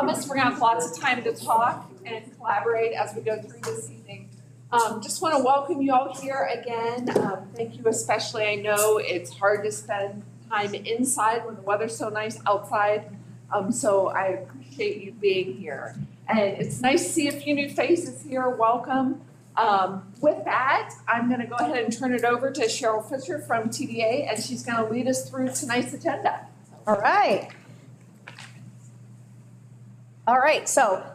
promise we're gonna have lots of time to talk and collaborate as we go through this evening. Just wanna welcome you all here again. Thank you especially. I know it's hard to spend time inside when the weather's so nice outside. So I appreciate you being here. And it's nice to see a few new faces here. Welcome. With that, I'm gonna go ahead and turn it over to Cheryl Fisher from TDA, and she's gonna lead us through tonight's agenda. All right. All right, so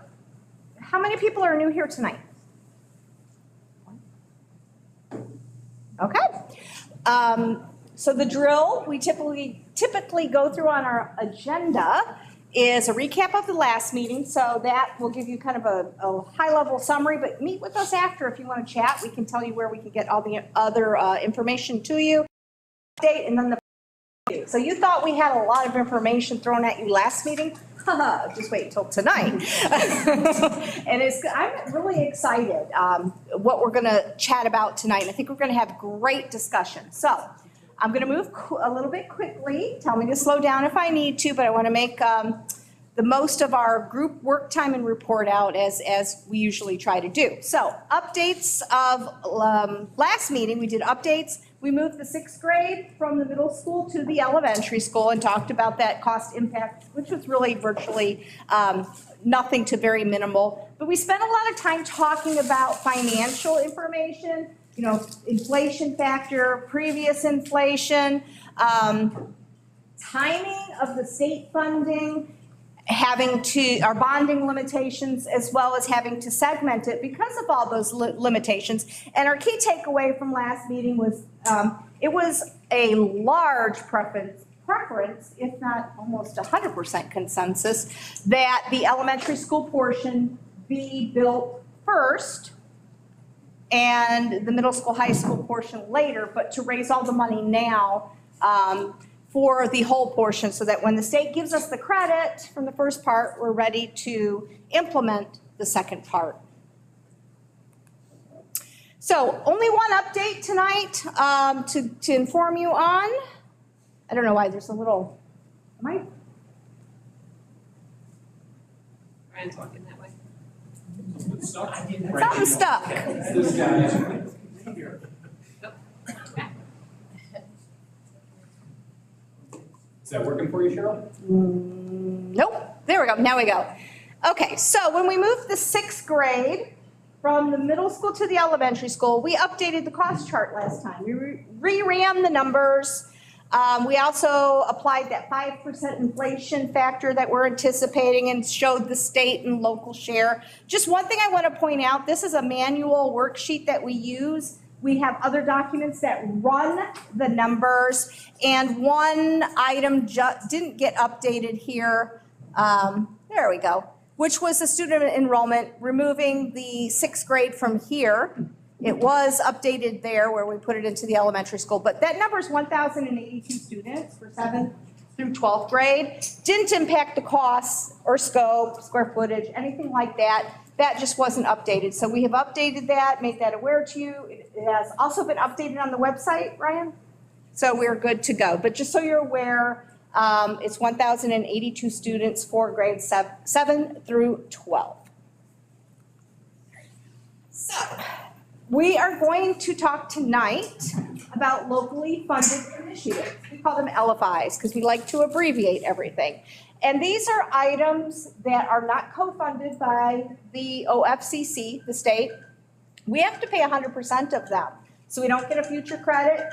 how many people are new here tonight? Okay. So the drill we typically go through on our agenda is a recap of the last meeting. So that will give you kind of a high-level summary, but meet with us after if you want to chat. We can tell you where we can get all the other information to you. And then so you thought we had a lot of information thrown at you last meeting? Just wait until tonight. And I'm really excited what we're going to chat about tonight. I think we're going to have great discussion. So I'm going to move a little bit quickly. Tell me to slow down if I need to, but I want to make the most of our group work time and report out as we usually try to do. So updates of last meeting, we did updates. We moved the 6th grade from the middle school to the elementary school and talked about that cost impact, which was really virtually nothing to very minimal. But we spent a lot of time talking about financial information, you know, inflation factor, previous inflation, timing of the state funding, our bonding limitations, as well as having to segment it because of all those limitations. And our key takeaway from last meeting was it was a large preference, if not almost 100% consensus, that the elementary school portion be built first and the middle school, high school portion later, but to raise all the money now for the whole portion so that when the state gives us the credit from the first part, we're ready to implement the second part. So only one update tonight to inform you on. I don't know why there's a little, Ryan's walking that way. Something stuck. Is that working for you, Cheryl? Nope. There we go. Now we go. Okay, so when we moved the 6th grade from the middle school to the elementary school, we updated the cost chart last time. We re-ran the numbers. We also applied that 5% inflation factor that we're anticipating and showed the state and local share. Just one thing I want to point out, this is a manual worksheet that we use. We have other documents that run the numbers, and one item didn't get updated here. There we go, which was the student enrollment, removing the 6th grade from here. It was updated there where we put it into the elementary school, but that number is 1,082 students for 7th through 12th grade. Didn't impact the costs or scope, square footage, anything like that. That just wasn't updated. So we have updated that, made that aware to you. It has also been updated on the website, Ryan. So we're good to go. But just so you're aware, it's 1,082 students for grades 7 through 12. So we are going to talk tonight about locally funded initiatives. We call them LFIs because we like to abbreviate everything. And these are items that are not co-funded by the OFCC, the state. We have to pay 100% of them. So we don't get a future credit.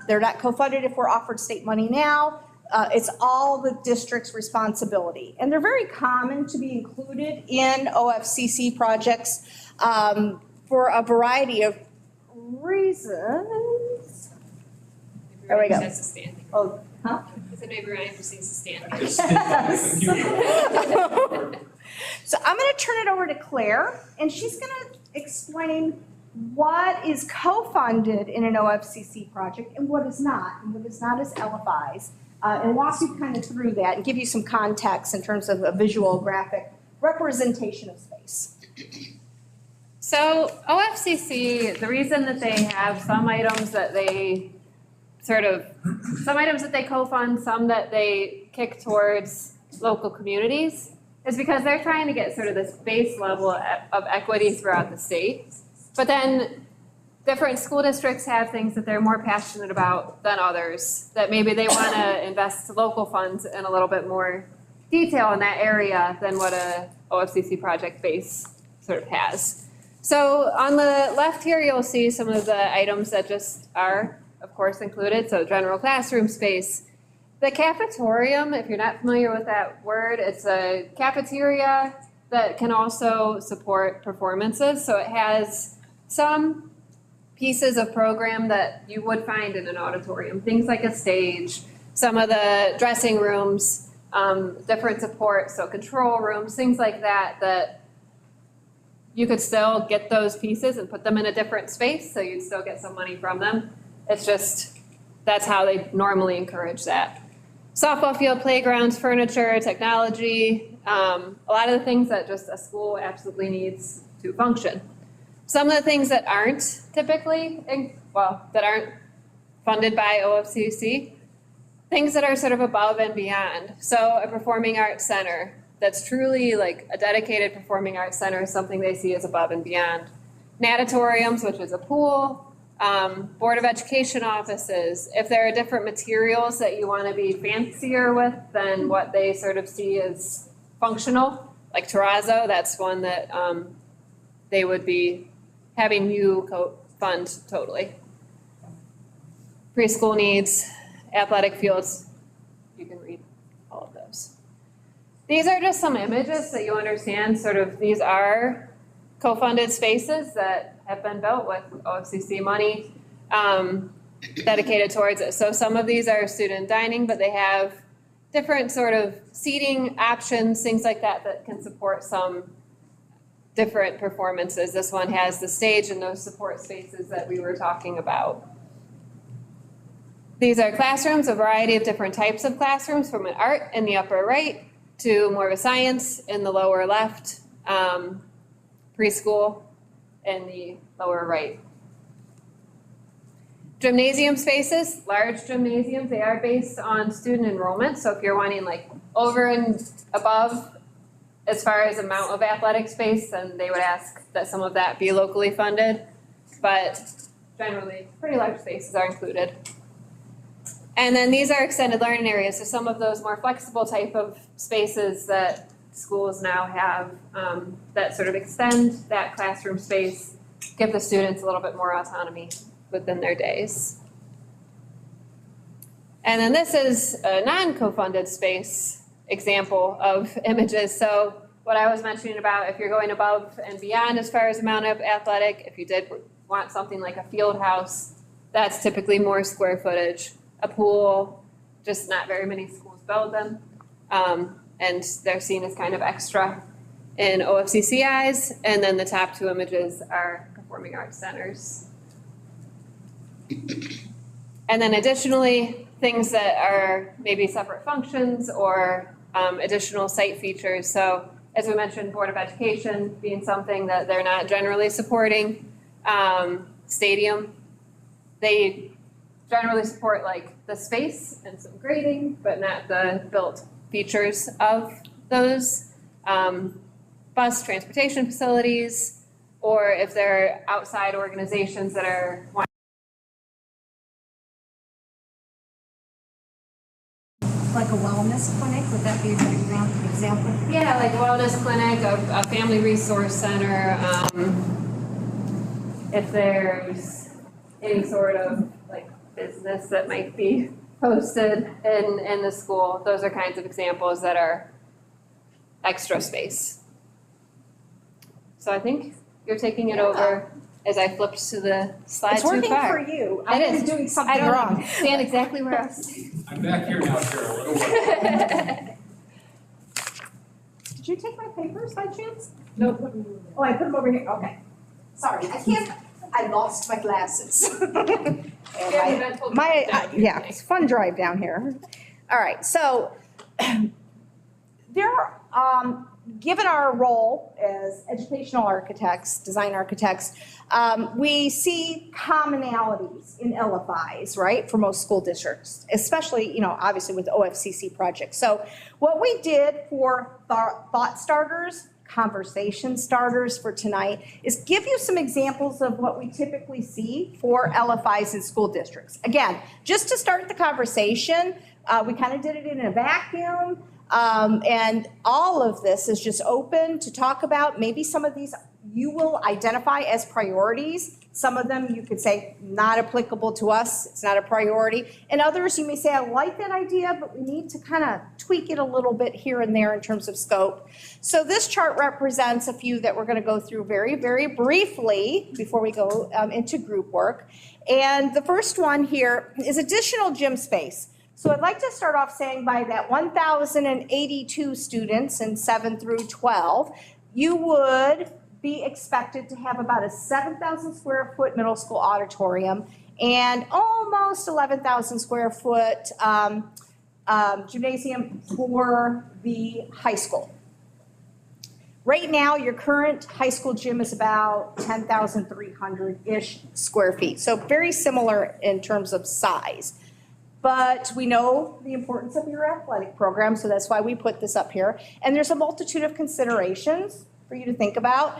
They're not co-funded if we're offered state money now. It's all the district's responsibility. And they're very common to be included in OFCC projects for a variety of reasons. There we go. Oh, huh? I said maybe Ryan just needs to stand. So I'm going to turn it over to Claire, and she's going to explain what is co-funded in an OFCC project and what is not is LFIs, and walk you kind of through that and give you some context in terms of a visual graphic representation of space. So OFCC, the reason that they have some items that they co-fund, some that they kick towards local communities, is because they're trying to get sort of this base level of equity throughout the state. But then different school districts have things that they're more passionate about than others, that maybe they want to invest local funds in a little bit more detail in that area than what a OFCC project base sort of has. So on the left here, you'll see some of the items that just are, of course, included. So general classroom space. The cafetorium, if you're not familiar with that word, it's a cafeteria that can also support performances. So it has some pieces of program that you would find in an auditorium, things like a stage, some of the dressing rooms, different support, so control rooms, things like that, that you could still get those pieces and put them in a different space, so you'd still get some money from them. It's just, that's how they normally encourage that. Softball field, playgrounds, furniture, technology, a lot of the things that just a school absolutely needs to function. Some of the things that aren't typically, that aren't funded by OFCC, things that are sort of above and beyond. So a performing arts center that's truly like a dedicated performing arts center is something they see as above and beyond. Natatoriums, which is a pool, Board of Education offices. If there are different materials that you want to be fancier with than what they sort of see as functional, like terrazzo, that's one that they would be having you fund totally. Preschool needs, athletic fields, you can read all of those. These are just some images that you understand, sort of these are co-funded spaces that have been built with OFCC money dedicated towards it. So some of these are student dining, but they have different sort of seating options, things like that, that can support some different performances. This one has the stage and those support spaces that we were talking about. These are classrooms, a variety of different types of classrooms, from an art in the upper right to more of a science in the lower left, preschool in the lower right. Gymnasium spaces, large gymnasiums, they are based on student enrollment. So if you're wanting like over and above as far as amount of athletic space, then they would ask that some of that be locally funded. But generally, pretty large spaces are included. And then these are extended learning areas. So some of those more flexible type of spaces that schools now have that sort of extend that classroom space, give the students a little bit more autonomy within their days. And then this is a non-co-funded space example of images. So what I was mentioning about if you're going above and beyond as far as amount of athletic, if you did want something like a field house, that's typically more square footage. A pool, just not very many schools build them. And they're seen as kind of extra in OFCC eyes. And then the top two images are performing arts centers. And then additionally, things that are maybe separate functions or additional site features. So as we mentioned, Board of Education being something that they're not generally supporting. Stadium, they generally support like the space and some grading, but not the built features of those. Bus transportation facilities, or if there are outside organizations that are Like a wellness clinic, would that be a good example? yeah, like a wellness clinic, a family resource center, if there's any sort of like business that might be posted in the school, those are kinds of examples that are extra space. So I think you're taking it over as I flipped to the slide It's too working far. for you. It is. I'm doing I something don't wrong. stand exactly where I was. I'm back here now, Cheryl. It'll work. Did you take my papers by chance? No, Oh, I put them over here, okay. Sorry, I lost my glasses. Yeah, it's a fun drive down here. All right, so there given our role as educational architects, design architects, we see commonalities in LFIs, right, for most school districts, especially, obviously with OFCC projects. So what we did for thought starters, conversation starters for tonight is give you some examples of what we typically see for LFIs in school districts. Again, just to start the conversation, we kind of did it in a vacuum. And all of this is just open to talk about. Maybe some of these you will identify as priorities. Some of them you could say not applicable to us, it's not a priority. And others you may say, I like that idea, but we need to kind of tweak it a little bit here and there in terms of scope. So this chart represents a few that we're going to go through very, very briefly before we go into group work. And the first one here is additional gym space. So I'd like to start off saying by that 1,082 students in 7 through 12, you would be expected to have about a 7,000 square foot middle school auditorium and almost 11,000 square foot gymnasium for the high school. Right now, your current high school gym is about 10,300-ish square feet. So very similar in terms of size. But we know the importance of your athletic program, so that's why we put this up here. And there's a multitude of considerations for you to think about.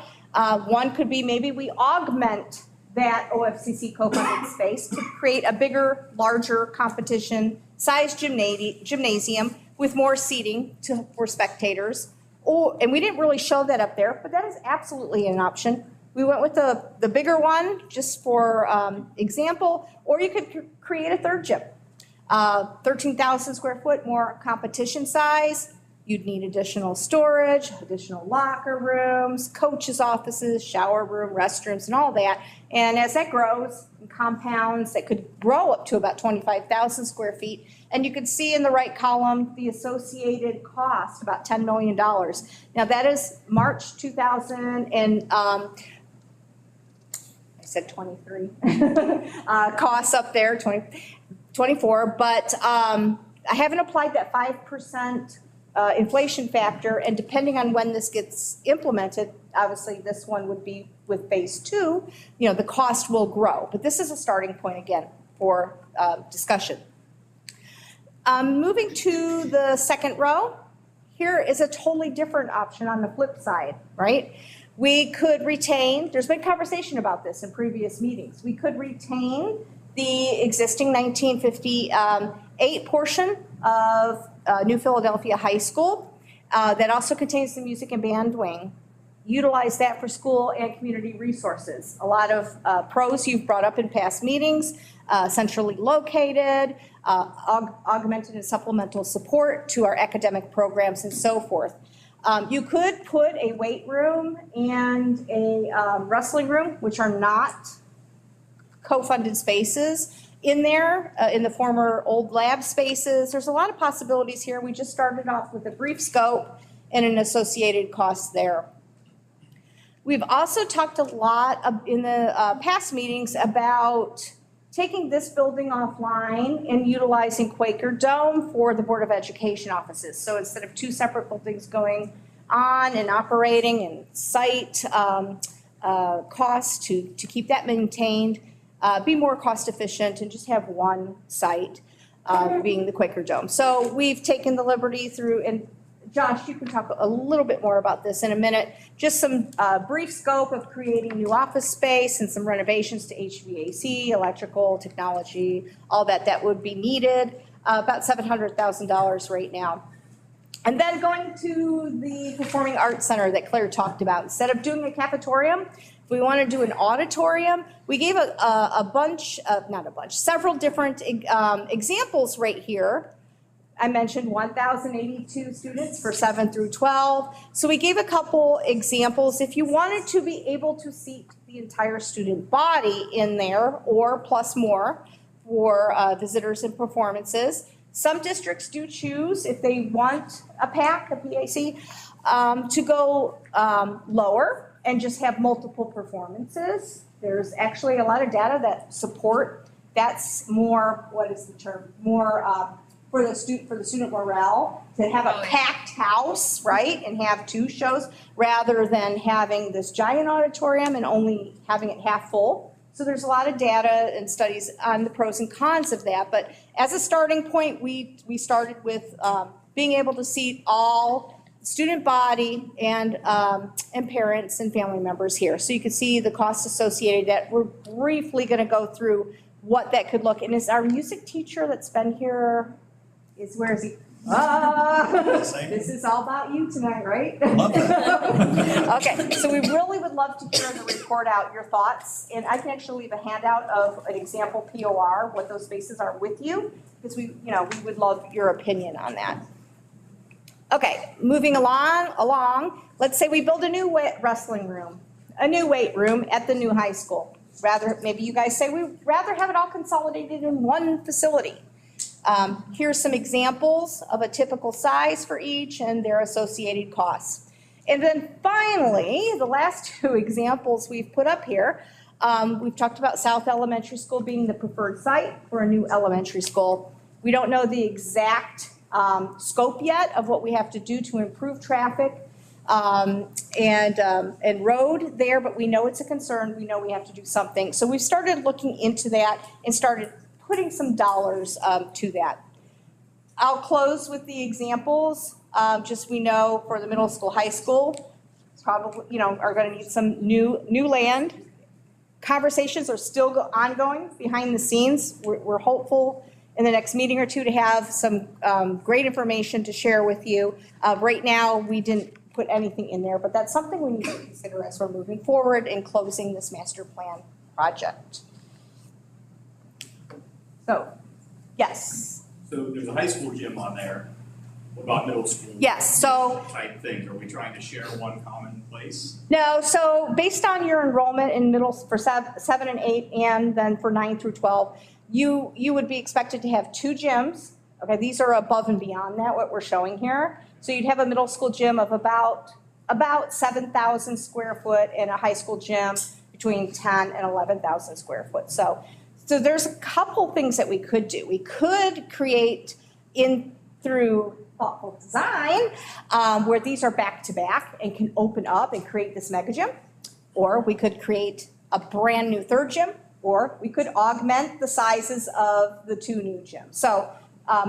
One could be maybe we augment that OFCC co-funded space to create a bigger, larger competition-sized gymnasium with more seating for spectators. And we didn't really show that up there, but that is absolutely an option. We went with the bigger one just for example, or you could create a third gym. 13,000 square foot, more competition size. You'd need additional storage, additional locker rooms, coaches' offices, shower room, restrooms, and all that. And as that grows, compounds that could grow up to about 25,000 square feet. And you can see in the right column the associated cost, about $10 million. Now that is March 2000 and I said 23 costs up there, 24, but I haven't applied that 5% inflation factor, and depending on when this gets implemented, obviously this one would be with phase 2, the cost will grow. But this is a starting point again for discussion. Moving to the second row, here is a totally different option on the flip side, right? We could retain, there's been conversation about this in previous meetings, we could retain the existing 1958 portion of New Philadelphia High School that also contains the music and band wing. Utilize that for school and community resources. A lot of pros you've brought up in past meetings, centrally located, augmented and supplemental support to our academic programs and so forth. You could put a weight room and a wrestling room, which are not co-funded spaces in there, in the former old lab spaces. There's a lot of possibilities here. We just started off with a brief scope and an associated cost there. We've also talked a lot in the past meetings about taking this building offline and utilizing Quaker Dome for the Board of Education offices. So instead of 2 separate buildings going on and operating and site costs to keep that maintained, be more cost efficient and just have one site being the Quaker Dome. So we've taken the liberty through, and Josh, you can talk a little bit more about this in a minute, just some brief scope of creating new office space and some renovations to HVAC, electrical, technology, all that would be needed, about $700,000 right now. And then going to the Performing Arts Center that Claire talked about, instead of doing a cafetorium, if we want to do an auditorium, we gave several different examples right here. I mentioned 1,082 students for 7 through 12. So we gave a couple examples. If you wanted to be able to seat the entire student body in there or plus more for visitors and performances, some districts do choose, if they want a PAC, to go lower and just have multiple performances. There's actually a lot of data that support that's more, what is the term, more for the student morale, to have a packed house, right, and have 2 shows, rather than having this giant auditorium and only having it half full. So there's a lot of data and studies on the pros and cons of that, but as a starting point, we started with being able to seat all student body and parents and family members here. So you can see the costs associated that. We're briefly gonna go through what that could look, and is our music teacher that's been here, where is he? This is all about you tonight, right? Love that. Okay, so we really would love to hear in the report out your thoughts, and I can actually leave a handout of an example POR, what those spaces are with you, because we would love your opinion on that. Okay, moving along, let's say we build a new wrestling room, a new weight room at the new high school. Maybe you guys say we'd rather have it all consolidated in one facility. Here's some examples of a typical size for each and their associated costs. And then finally, the last 2 examples we've put up here, we've talked about South Elementary School being the preferred site for a new elementary school. We don't know the exact scope yet of what we have to do to improve traffic and road there, but we know it's a concern. We know we have to do something. So we've started looking into that and started putting some dollars to that. I'll close with the examples. Just we know for the middle school, high school, probably are going to need some new land. Conversations are still ongoing behind the scenes. We're hopeful in the next meeting or 2 to have some great information to share with you. Right now, we didn't put anything in there, but that's something we need to consider as we're moving forward and closing this master plan project. So, yes. So there's a high school gym on there. What about middle school? Yes, so. Type things. Are we trying to share one common place? No, so based on your enrollment in middle for 7 and 8 and then for 9 through 12, you would be expected to have 2 gyms. Okay, these are above and beyond that, what we're showing here. So you'd have a middle school gym of about 7,000 square foot and a high school gym between 10 and 11,000 square foot. So there's a couple things that we could do. We could create through thoughtful design where these are back to back and can open up and create this mega gym. Or we could create a brand new 3rd gym, or we could augment the sizes of the 2 new gyms. So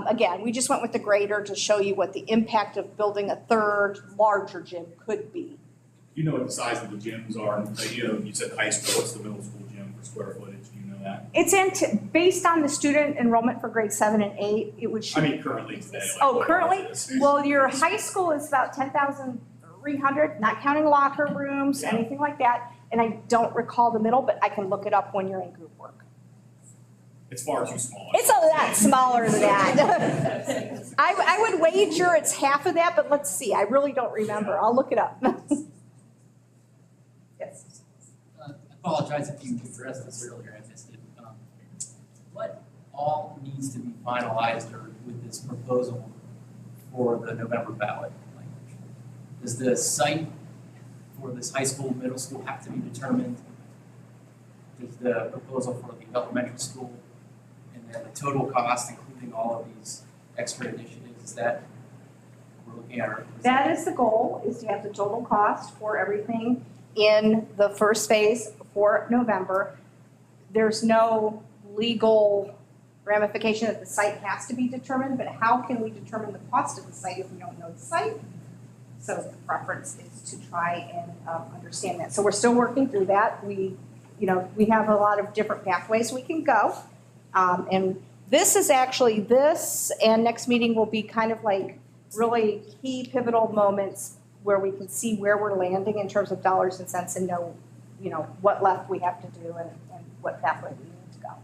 again, we just went with the grader to show you what the impact of building a 3rd larger gym could be. You know what the size of the gyms are? You said high school. What's the middle school gym for square footage? Do you know that? It's based on the student enrollment for grades 7 and 8. It would. I mean, currently today. Currently? Well, your high school is about 10,300, not counting locker rooms, anything like that. And I don't recall the middle, but I can look it up when you're in group work. It's far too small. It's a lot smaller than that. I would wager it's half of that, but let's see. I really don't remember. I'll look it up. Yes. I apologize if you addressed this earlier, I missed it. What all needs to be finalized with this proposal for the November ballot language? Does the site for this high school, middle school have to be determined? Does the proposal for the elementary school and then the total cost, including all of these extra initiatives, is that we're looking at? That is the goal, is to have the total cost for everything in the first phase for November. There's no legal ramification that the site has to be determined, but how can we determine the cost of the site if we don't know the site? So the preference is to try and understand that. So we're still working through that. We have a lot of different pathways we can go. And this is actually and next meeting will be kind of like really key pivotal moments where we can see where we're landing in terms of dollars and cents and know, what left we have to do and what pathway we need to go.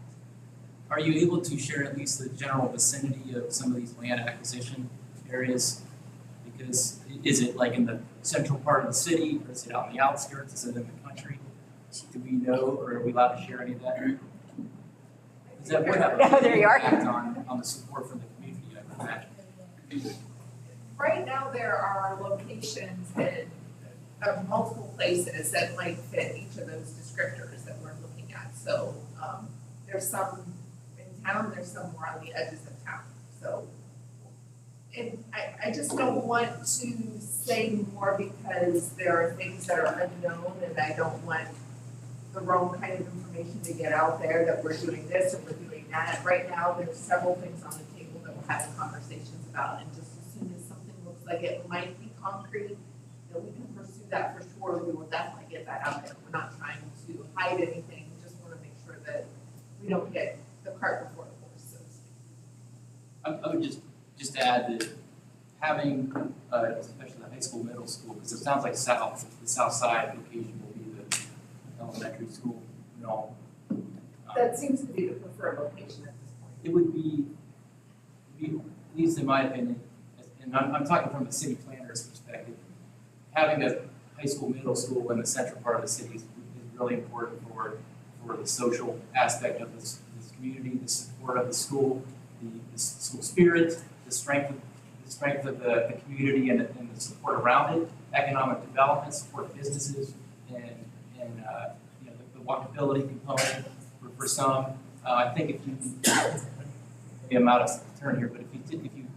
Are you able to share at least the general vicinity of some of these land acquisition areas? Because is it like in the central part of the city, or is it out in the outskirts, is it in the country? Do we know, or are we allowed to share any of that? Does that would have a There you are. impact on the support from the community, I would imagine. Right now, there are locations in multiple places that might fit each of those descriptors that we're looking at. So there's some in town, there's some more on the edges of town. So And I just don't want to say more because there are things that are unknown and I don't want the wrong kind of information to get out there that we're doing this and we're doing that. Right now, there's several things on the table that we're having conversations about, and just as soon as something looks like it might be concrete, that we can pursue that for sure, we will definitely get that out there. We're not trying to hide anything, we just wanna make sure that we don't get the cart before the horse, so to speak. I would just add that having, especially the high school, middle school, because it sounds like the south side location will be the elementary school, you know. That seems to be the preferred location at this point. It would be, at least in my opinion, and I'm talking from a city planner's perspective, having a high school, middle school in the central part of the city is really important for the social aspect of this community, the support of the school, the school spirit, the strength of the community and the support around it, economic development, support businesses, and you know, the walkability component for some. I think if you, maybe I'm out of turn here, but if you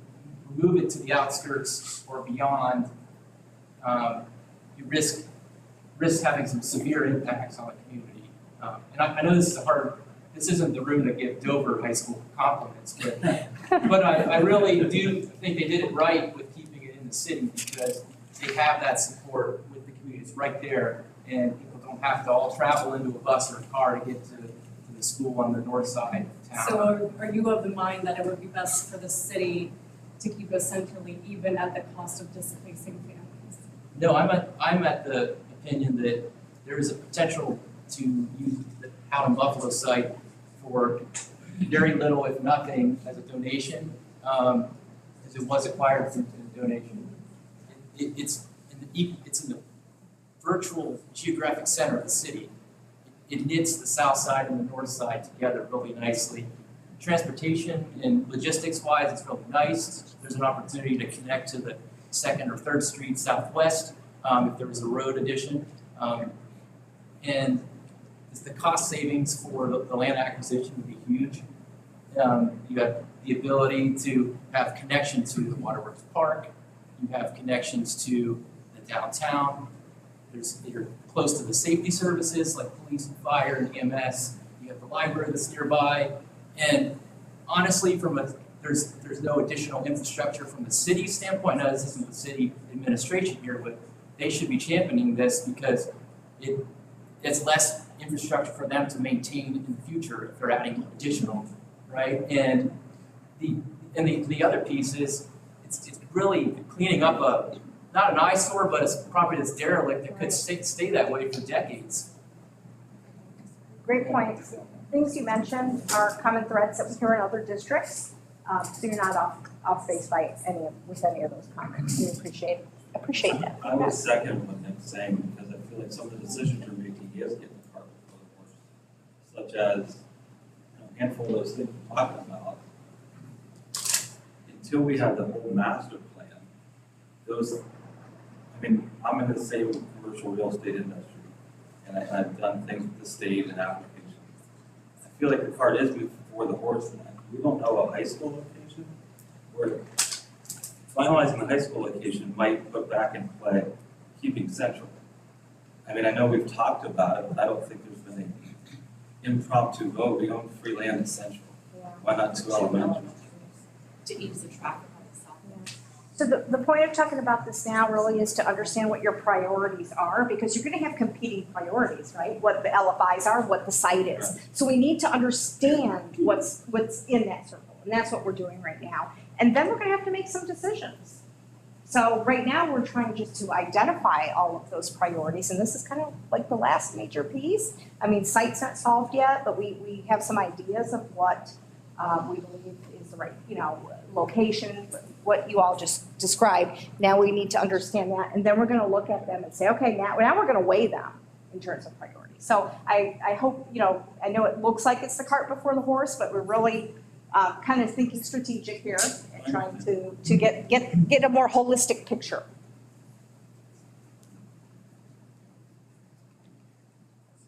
remove it to the outskirts or beyond, you risk having some severe impacts on the community. And I know this isn't the room to give Dover High School compliments, but I really do think they did it right with keeping it in the city because they have that support with the community. It's right there, and people don't have to all travel into a bus or a car to get to the school on the north side of town. So are you of the mind that it would be best for the city to keep us centrally, even at the cost of displacing families? No, I'm at the opinion that there is a potential to use the Howden Buffalo site for very little, if nothing, as a donation, as it was acquired through the donation. It's in the virtual geographic center of the city. It knits the south side and the north side together really nicely. Transportation and logistics-wise, it's really nice. There's an opportunity to connect to the 2nd or 3rd Street Southwest if there was a road addition. And the cost savings for the land acquisition would be huge. You have the ability to have connection to the Waterworks Park. You have connections to the downtown. You're close to the safety services like police and fire and EMS. You have the library that's nearby. And honestly, there's no additional infrastructure from the city standpoint. Now, this isn't the city administration here, but they should be championing this because it's less infrastructure for them to maintain in the future if they're adding additional, right? And the other piece is it's really cleaning up not an eyesore, but it's a property that's derelict that could stay that way for decades. Great points. Things you mentioned are common threads that we hear in other districts, so you're not off base by with any of those comments. We appreciate that. I would second what Nick's saying, because I feel like some of the decisions you're making is getting the cart before the horse. Such as, a handful of those things we're talking about. Until we have the whole master plan, I'm in the same commercial real estate industry, and I've done things with the state and applications. I feel like the cart is moving before the horse, and we don't know a high school location, where finalizing the high school location might put back in play keeping central. I know we've talked about it, but I don't think there's been an impromptu vote. We own free land in central. Why not 2 elementary? To ease the traffic on the south. So the point of talking about this now really is to understand what your priorities are, because you're gonna have competing priorities, right? What the LFIs are, what the site is. So we need to understand what's in that circle, and that's what we're doing right now. And then we're gonna have to make some decisions. So right now, we're trying just to identify all of those priorities, and this is kind of like the last major piece. Site's not solved yet, but we have some ideas of what we believe is the right, location, what you all just described. Now we need to understand that, and then we're gonna look at them and say, okay, now we're gonna weigh them in terms of priorities. So I hope, I know it looks like it's the cart before the horse, but we're really kind of thinking strategic here and trying to get a more holistic picture.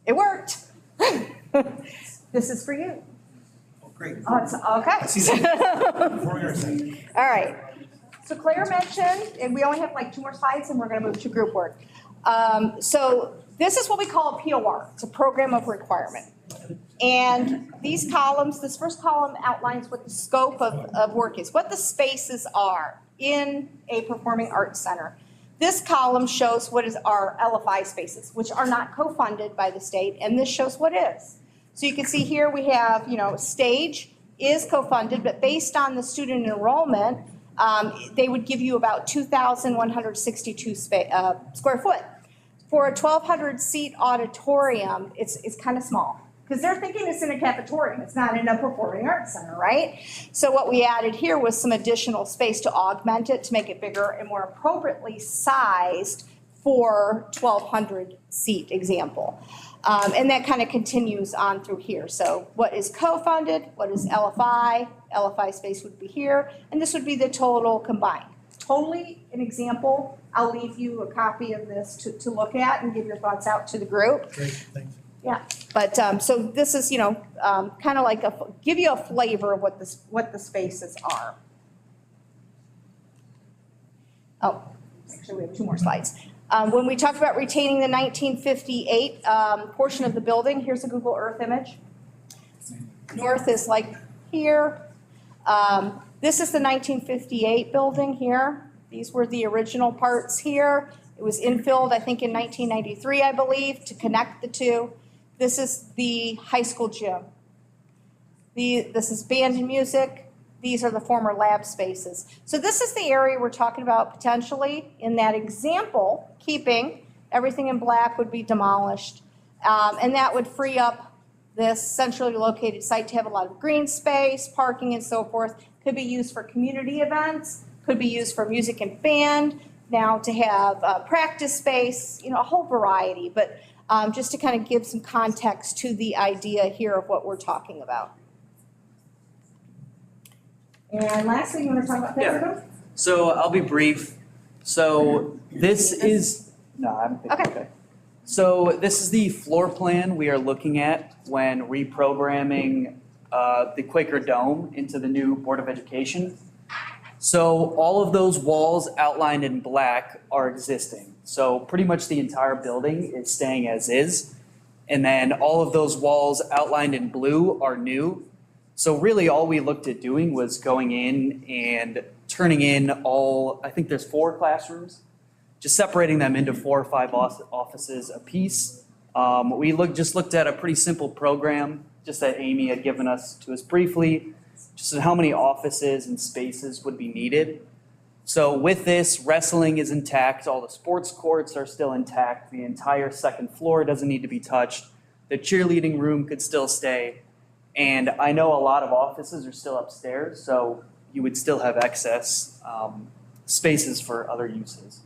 It worked. This is for you. Oh, great. Oh, it's okay. Before we are saying, All right. So Claire mentioned, and we only have like 2 more slides and we're gonna move to group work. So this is what we call a POR, it's a program of requirement. And these columns, this first column outlines what the scope of work is, what the spaces are in a performing arts center. This column shows what is our LFI spaces, which are not co-funded by the state, and this shows what is. So you can see here we have, stage is co-funded, but based on the student enrollment, they would give you about 2,162 square foot. For a 1,200 seat auditorium, it's kind of small. Because they're thinking it's in a cafetorium, it's not in a performing arts center, right? So what we added here was some additional space to augment it, to make it bigger and more appropriately sized for 1,200 seat example. And that kind of continues on through here. So what is co-funded, what is LFI? LFI space would be here, and this would be the total combined. Totally an example. I'll leave you a copy of this to look at and give your thoughts out to the group. Great, thanks. Yeah, but so this is, kind of like give you a flavor of what the spaces are. Oh, actually, we have 2 more slides. When we talk about retaining the 1958 portion of the building, here's a Google Earth image. North is like here. This is the 1958 building here. These were the original parts here. It was infilled, I think, in 1993, I believe, to connect the two. This is the high school gym. This is band and music. These are the former lab spaces. So this is the area we're talking about potentially in that example, keeping everything in black would be demolished. And that would free up this centrally located site to have a lot of green space, parking and so forth. Could be used for community events, could be used for music and band, now to have practice space, a whole variety. But just to kind of give some context to the idea here of what we're talking about. And lastly, you want to talk about Pittsburgh? So I'll be brief. So this is, no, I'm thinking, Okay. okay. So this is the floor plan we are looking at when reprogramming the Quaker Dome into the new Board of Education. So all of those walls outlined in black are existing. So pretty much the entire building is staying as is. And then all of those walls outlined in blue are new. So really all we looked at doing was going in and turning in I think there's 4 classrooms, just separating them into 4 or 5 offices apiece. We just looked at a pretty simple program, just that Amy had given us to us briefly, just how many offices and spaces would be needed. So with this, wrestling is intact, all the sports courts are still intact, the entire second floor doesn't need to be touched, the cheerleading room could still stay, and I know a lot of offices are still upstairs, so you would still have excess spaces for other uses.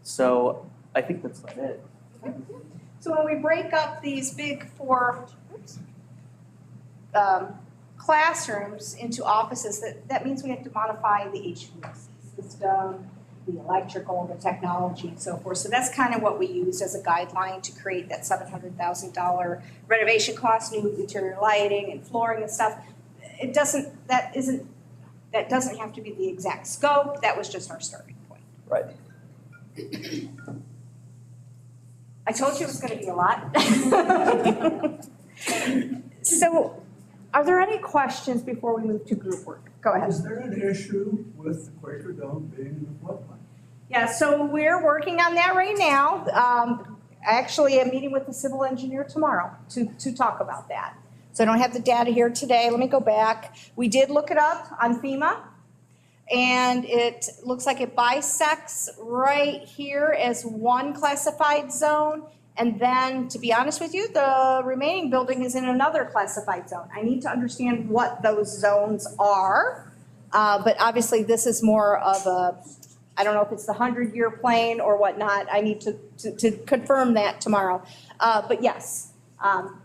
So I think that's about it. So when we break up these big 4 classrooms into offices, that means we have to modify the HVAC system, the electrical, the technology, and so forth. So that's kind of what we used as a guideline to create that $700,000 renovation cost, new interior lighting and flooring and stuff. That doesn't have to be the exact scope. That was just our starting point. Right. I told you it was going to be a lot. So, are there any questions before we move to group work? Go ahead. Is there an issue with the Quaker Dome being in the floodplain? Yeah, so we're working on that right now. Actually, I'm meeting with the civil engineer tomorrow to talk about that. So I don't have the data here today. Let me go back. We did look it up on FEMA, and it looks like it bisects right here as one classified zone. And then, to be honest with you, the remaining building is in another classified zone. I need to understand what those zones are. But obviously, this is more of I don't know if it's the 100-year plan or whatnot. I need to confirm that tomorrow. But yes,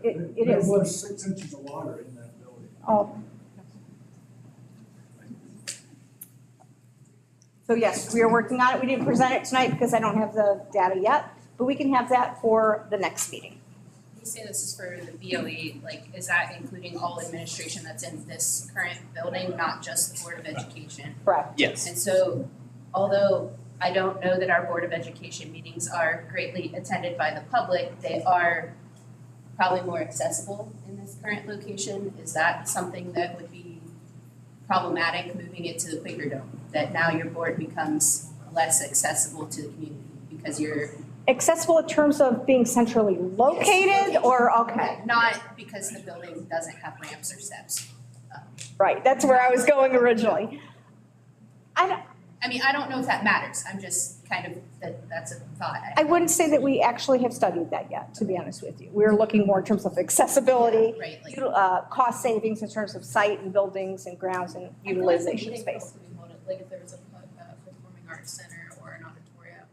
it is. There was 6 inches of water in that building. Oh. So yes, we are working on it. We didn't present it tonight because I don't have the data yet, but we can have that for the next meeting. you say this is for the BOE, like, is that including all administration that's in this current building, not just the Board of Education? Correct. Yes. And so, although I don't know that our Board of Education meetings are greatly attended by the public, they are probably more accessible in this current location. Is that something that would be problematic, moving it to the Quaker Dome? That now your board becomes less accessible to the community because you're Accessible in terms of being centrally located or, okay, not because the building doesn't have ramps or steps. right, that's where I was going originally. I mean, I don't know if that matters. I'm just kind of, that's a thought. I wouldn't say that we actually have studied that yet, to be honest with you. We're looking more in terms of accessibility, Right, like. cost savings in terms of site and buildings and grounds and utilization space. Like if there was a performing arts center or an auditorium.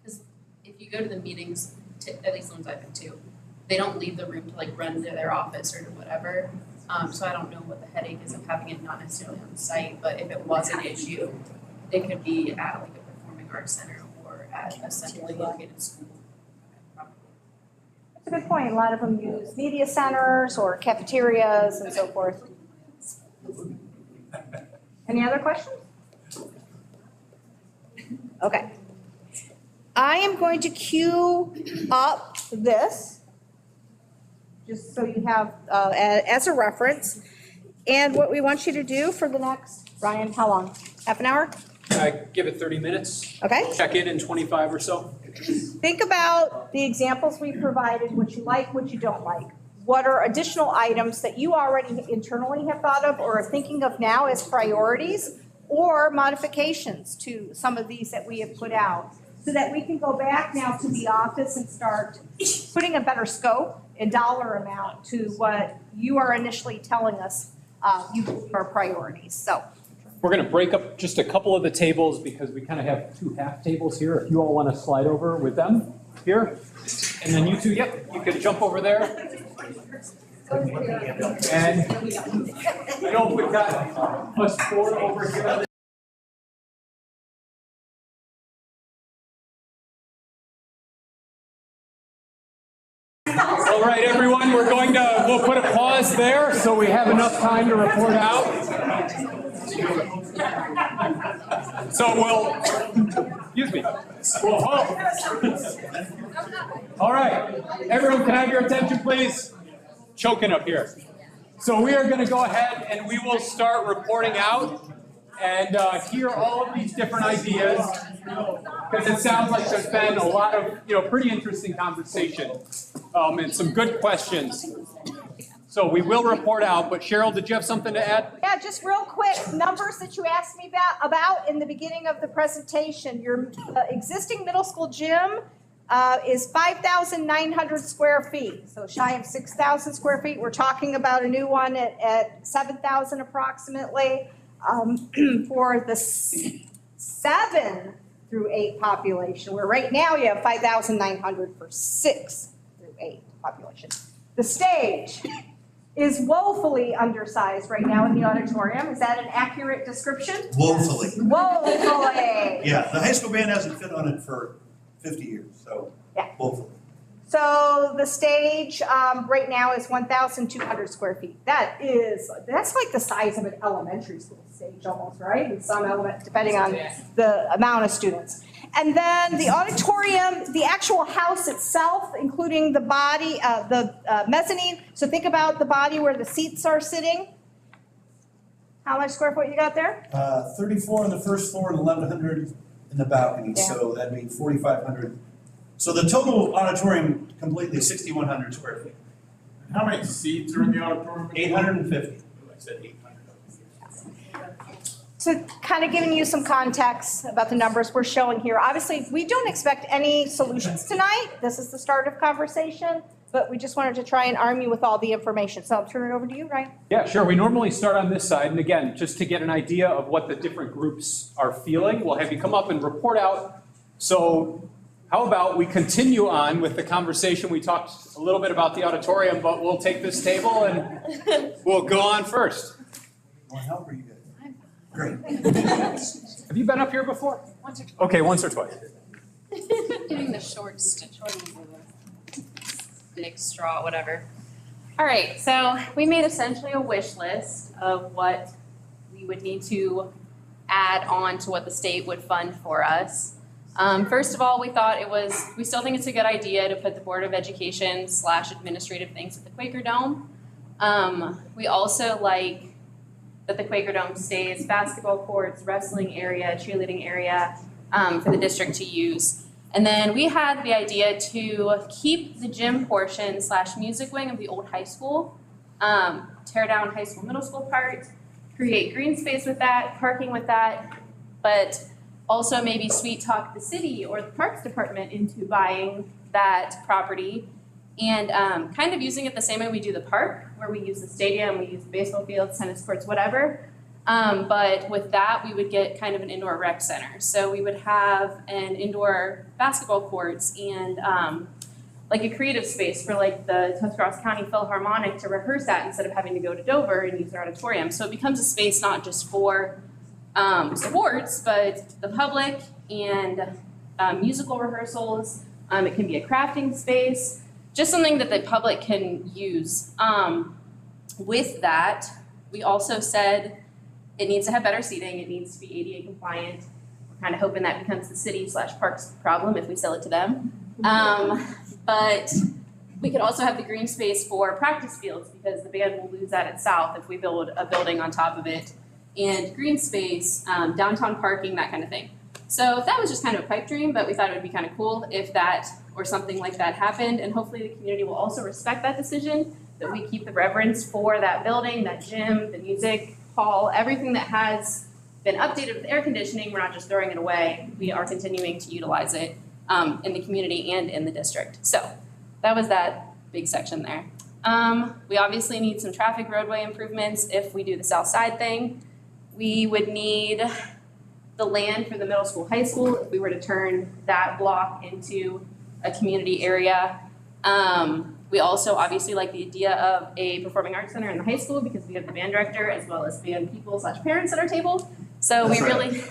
Because if you go to the meetings, at least the ones I've been to, they don't leave the room to like run to their office or to whatever. So I don't know what the headache is of having it not necessarily on site, but if it was an issue, it could be at like a performing arts center or at a centrally located school. That's a good point. A lot of them use media centers or cafeterias and so forth. Any other questions? Okay. I am going to queue up this, just so you have as a reference. And what we want you to do for the next, Ryan, how long? Half an hour? Give it 30 minutes, Okay. check in 25 or so. Think about the examples we provided, what you like, what you don't like. What are additional items that you already internally have thought of or are thinking of now as priorities or modifications to some of these that we have put out, so that we can go back now to the office and start putting a better scope and dollar amount to what you are initially telling us you believe are priorities. So. We're going to break up just a couple of the tables because we kind of have two half tables here. If you all want to slide over with them here. And then you two, yep, you can jump over there. And I know we've got us four over here. All right, everyone, we'll put a pause there so we have enough time to report out. So excuse me. All right, everyone, can I have your attention, please? Choking up here. So we are going to go ahead and we will start reporting out and hear all of these different ideas, because it sounds like there's been a lot of, pretty interesting conversation and some good questions. So we will report out, but Cheryl, did you have something to add? Yeah, just real quick, numbers that you asked me about in the beginning of the presentation. Your existing middle school gym is 5,900 square feet, so shy of 6,000 square feet. We're talking about a new one at 7,000 approximately for the 7 through 8 population, where right now you have 5,900 for 6 through 8 population. The stage is woefully undersized right now in the auditorium. Is that an accurate description? Woefully. Woefully. Yeah, the high school band hasn't fit on it for 50 years, so Yeah. woefully. So the stage right now is 1,200 square feet. That's like the size of an elementary school stage almost, right? In some element, depending on the amount of students. And then the auditorium, the actual house itself, including the body, the mezzanine. So think about the body where the seats are sitting. How much square foot you got there? 34 on the first floor and 1,100 in the balcony, Yeah. so that'd be 4,500. So the total auditorium completely is 6,100 square feet. How many seats are in the auditorium? 850. I said 800. So kind of giving you some context about the numbers we're showing here. Obviously, we don't expect any solutions tonight. This is the start of conversation, but we just wanted to try and arm you with all the information. So I'll turn it over to you, Ryan. Yeah, sure. We normally start on this side. And again, just to get an idea of what the different groups are feeling, we'll have you come up and report out. So how about we continue on with the conversation? We talked a little bit about the auditorium, but we'll take this table and we'll go on first. Want help or you good? Great. Have you been up here before? Once or twice. Okay, once or twice. Getting the short Nick Straw, whatever. All right, so we made essentially a wish list of what we would need to add on to what the state would fund for us. First of all, we still think it's a good idea to put the Board of Education / administrative things at the Quaker Dome. We also like that the Quaker Dome stays basketball courts, wrestling area, cheerleading area for the district to use. And then we had the idea to keep the gym portion / music wing of the old high school, tear down high school, middle school part, create green space with that, parking with that, but also maybe sweet talk the city or the Parks Department into buying that property and kind of using it the same way we do the park, where we use the stadium, we use baseball fields, tennis courts, whatever. But with that, we would get kind of an indoor rec center. So we would have an indoor basketball courts and like a creative space for like the Tuscarawas County Philharmonic to rehearse at instead of having to go to Dover and use their auditorium. So it becomes a space not just for sports, but the public and musical rehearsals. It can be a crafting space, just something that the public can use. With that, we also said it needs to have better seating, it needs to be ADA compliant. We're kind of hoping that becomes the city / parks problem if we sell it to them. But we could also have the green space for practice fields because the band will lose that at South if we build a building on top of it. And green space, downtown parking, that kind of thing. So that was just kind of a pipe dream, but we thought it would be kind of cool if that or something like that happened. And hopefully the community will also respect that decision, that we keep the reverence for that building, that gym, the music hall, everything that has been updated with air conditioning. We're not just throwing it away. We are continuing to utilize it in the community and in the district. So that was that big section there. We obviously need some traffic roadway improvements if we do the south side thing. We would need the land for the middle school, high school, if we were to turn that block into a community area. We also obviously like the idea of a performing arts center in the high school because we have the band director as well as band people / parents at our table. So we really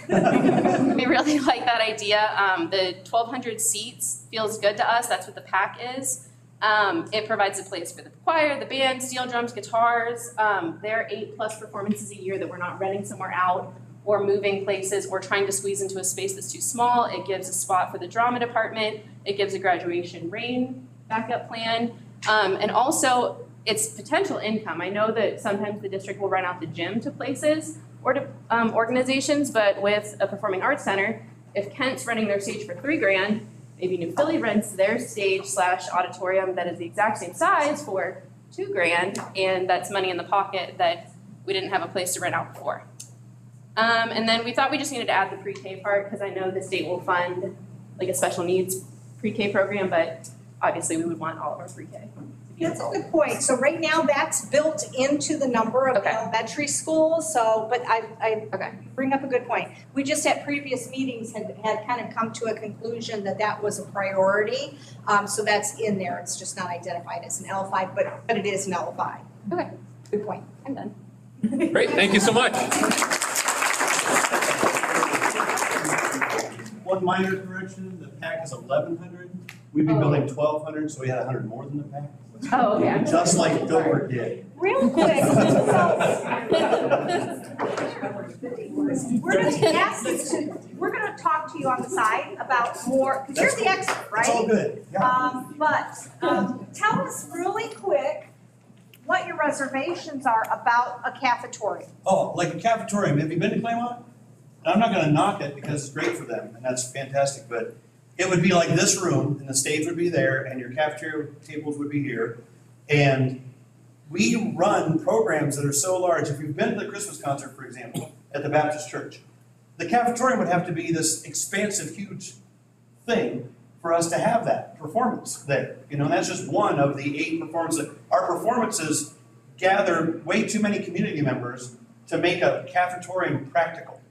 like that idea. The 1,200 seats feels good to us. That's what the PAC is. It provides a place for the choir, the band, steel drums, guitars. There are 8+ performances a year that we're not renting somewhere out or moving places or trying to squeeze into a space that's too small. It gives a spot for the drama department. It gives a graduation rain backup plan. And also it's potential income. I know that sometimes the district will rent out the gym to places or to organizations, but with a performing arts center, if Kent's renting their stage for $3,000, maybe New Philly rents their stage / auditorium that is the exact same size for $2,000, and that's money in the pocket that we didn't have a place to rent out before. And then we thought we just needed to add the pre-K part because I know the state will fund like a special needs pre-K program, but obviously we would want all of our pre-K to be That's a enrolled. good point. So right now, that's built into the number of Okay. elementary schools, so, but I Okay. bring up a good point. We just at previous meetings had kind of come to a conclusion that that was a priority. So that's in there. It's just not identified as an L5, but it is an L5. Okay. Good point. I'm done. Great, thank you so much. One minor correction, the PAC is 1,100. We'd be building 1,200, so we had 100 more than the PAC. Oh, okay. Just like Dover did. Real quick, we're gonna talk to you on the side about more, because you're the expert, right? It's all good, yeah. Tell us really quick what your reservations are about a cafeteria. Oh, like a cafeteria, have you been to Claymont? And I'm not gonna knock it because it's great for them, and that's fantastic, but it would be like this room, and the stage would be there, and your cafeteria tables would be here. And we run programs that are so large. If you've been to the Christmas concert, for example, at the Baptist Church, the cafeteria would have to be this expansive, huge thing for us to have that performance there. You know, and that's just one of the 8 performances. Our performances gather way too many community members to make a cafeteria practical.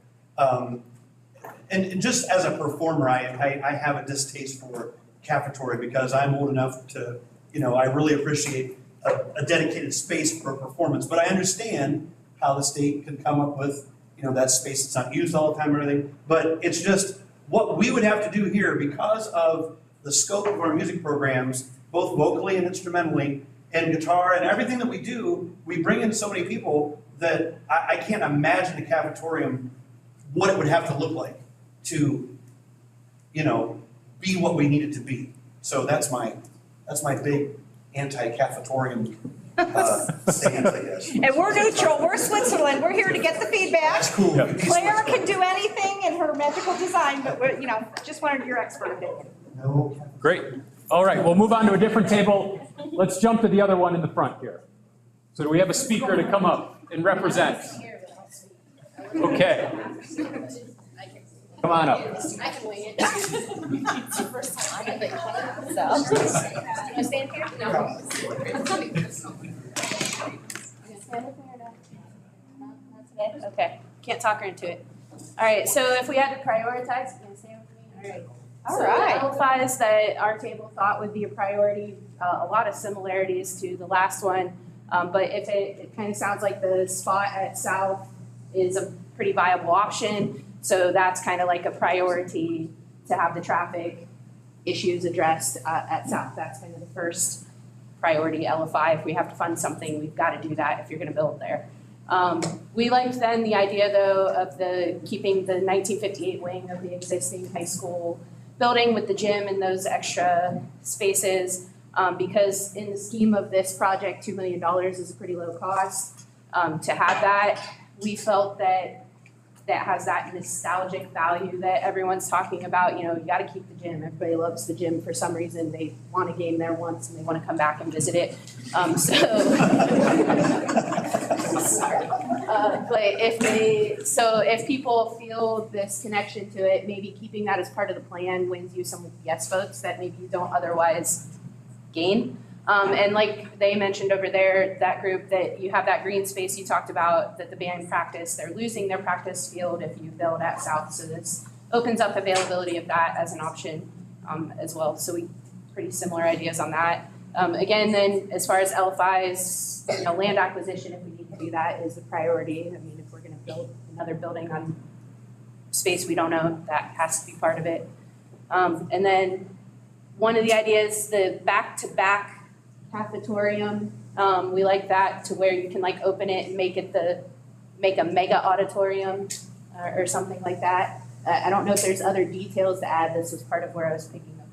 And just as a performer, I have a distaste for cafeteria because I'm old enough to, you know, I really appreciate a dedicated space for a performance. But I understand how the state could come up with, you know, that space that's not used all the time or anything. But it's just what we would have to do here because of the scope of our music programs both vocally and instrumentally, and guitar and everything that we do, we bring in so many people that I can't imagine a cafetorium, what it would have to look like to, you know, be what we need it to be. So that's my big anti-cafetorium stance, I guess. And we're neutral, we're Switzerland, we're here to get the feedback. That's cool. Yeah. Claire can do anything in her magical design, but we're, you know, just wanted your expert opinion. No. Great. All right, we'll move on to a different table. Let's jump to the other one in the front here. So do we have a speaker to come up and represent? Okay. Come on up. I can wing it. It's the first time I've been playing, so. Can I stand here? No. Okay, can't talk her into it. All right, so if we had to prioritize, can you stay with me? All right. All right. So L5s that our table thought would be a priority, a lot of similarities to the last one. But if it kind of sounds like the spot at South is a pretty viable option. So that's kind of like a priority to have the traffic issues addressed at South. That's kind of the first priority, LFI. If we have to fund something, we've got to do that if you're going to build there. We liked then the idea though of keeping the 1958 wing of the existing high school building with the gym and those extra spaces because in the scheme of this project, $2 million is a pretty low cost. To have that, we felt that has that nostalgic value that everyone's talking about. You know, you got to keep the gym. Everybody loves the gym for some reason. They want a game there once and they want to come back and visit it. But if people feel this connection to it, maybe keeping that as part of the plan wins you some yes votes that maybe you don't otherwise gain. And like they mentioned over there, that group, that you have that green space you talked about, that the band practice, they're losing their practice field if you build at South. So this opens up availability of that as an option as well. So pretty similar ideas on that. Again, then as far as LFIs, you know, land acquisition, if we need to do that, is a priority. I mean, if we're going to build another building on space we don't know, that has to be part of it. And then one of the ideas, the back-to-back cafetorium, we like that to where you can like open it and make a mega auditorium or something like that. I don't know if there's other details to add. This was part of where I was picking up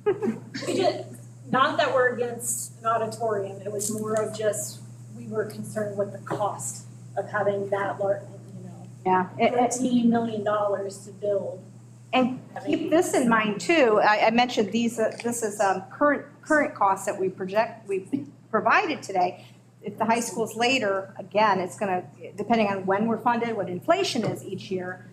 the little people. Not that we're against an auditorium, it was more of just, we were concerned with the cost of having that large, you know, Yeah. $13 million to build. And keep this in mind too, I mentioned this is current costs that we provided today. If the high school's later, again, it's gonna, depending on when we're funded, what inflation is each year,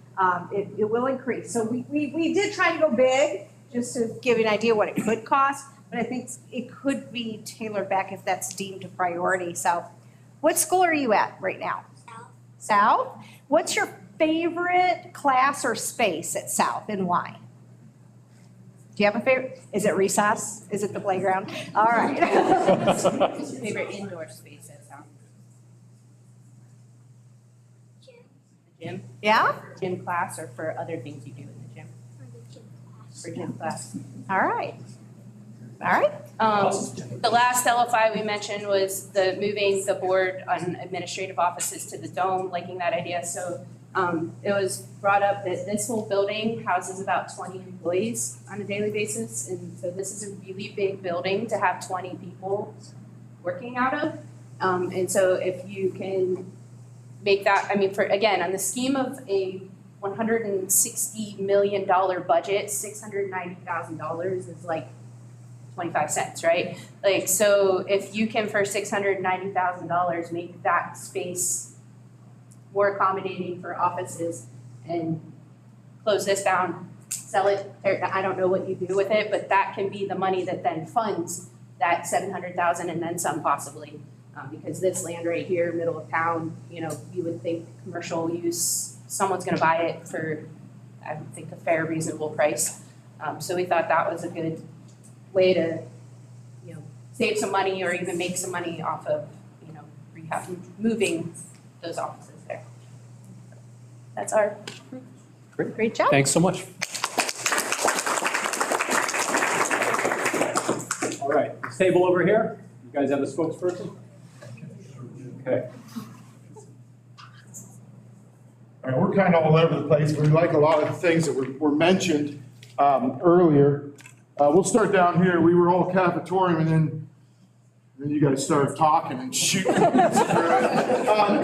it will increase. So we did try to go big, just to give you an idea what it could cost, but I think it could be tailored back if that's deemed a priority. So what school are you at right now? South? What's your favorite class or space at South and why? Do you have a favorite? Is it recess? Is it the playground? All right. What's your favorite indoor space at South? Gym? Yeah? Gym class or for other things you do in the gym? For gym class. All right. All right. The last LFI we mentioned was moving the board on administrative offices to the dome, liking that idea. So it was brought up that this whole building houses about 20 employees on a daily basis. And so this is a really big building to have 20 people working out of. And so if you can make that, I mean, again, on the scheme of a $160 million budget, $690,000 is like 25 cents, right? Like, so if you can, for $690,000, make that space more accommodating for offices and close this down, sell it, I don't know what you do with it, but that can be the money that then funds that $700,000 and then some possibly. Because this land right here, middle of town, you know, you would think commercial use, someone's gonna buy it for, I would think, a fair, reasonable price. So we thought that was a good way to, you know, save some money or even make some money off of, you know, moving those offices there. That's our Great job. Thanks so much. All right, this table over here, you guys have a spokesperson? Okay. All right, we're kind of all over the place. We like a lot of the things that were mentioned earlier. We'll start down here. We were all cafetorium, and then you guys started talking and shooting.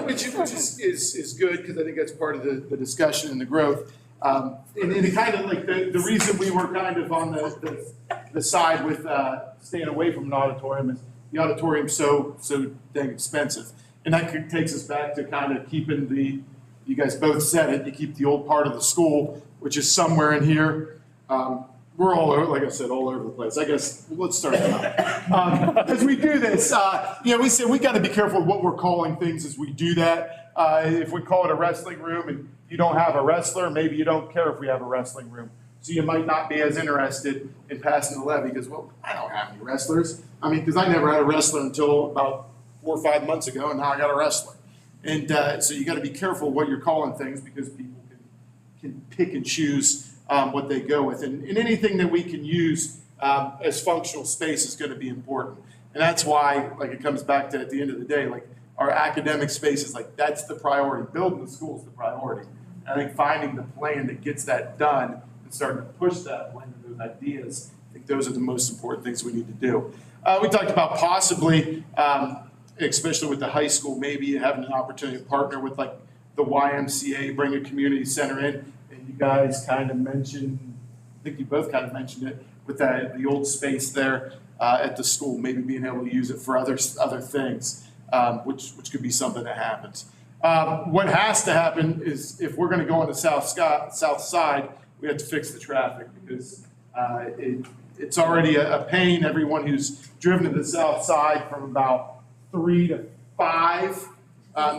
Which is good, because I think that's part of the discussion and the growth. And it kind of like the reason we were kind of on the side with staying away from an auditorium is the auditorium's so dang expensive. And that takes us back to kind of keeping you guys both said it, you keep the old part of the school, which is somewhere in here. We're all over, like I said, all over the place. I guess, let's start now. As we do this, we said we got to be careful what we're calling things as we do that. If we call it a wrestling room and you don't have a wrestler, maybe you don't care if we have a wrestling room. So you might not be as interested in passing the levy because, well, I don't have any wrestlers. I mean, because I never had a wrestler until about 4 or 5 months ago, and now I got a wrestler. And so you got to be careful what you're calling things, because people can pick and choose what they go with. And anything that we can use as functional space is going to be important. And that's why, like, it comes back to, at the end of the day, like, our academic space is like, that's the priority. Building the school is the priority. And I think finding the plan that gets that done and starting to push that plan and those ideas, I think those are the most important things we need to do. We talked about possibly, especially with the high school, maybe having an opportunity to partner with like the YMCA, bring a community center in. And you guys kind of mentioned, I think you both kind of mentioned it, with the old space there at the school, maybe being able to use it for other things, which could be something that happens. What has to happen is, if we're going to go on the south side, we have to fix the traffic, because it's already a pain. Everyone who's driven to the south side from about 3 to 5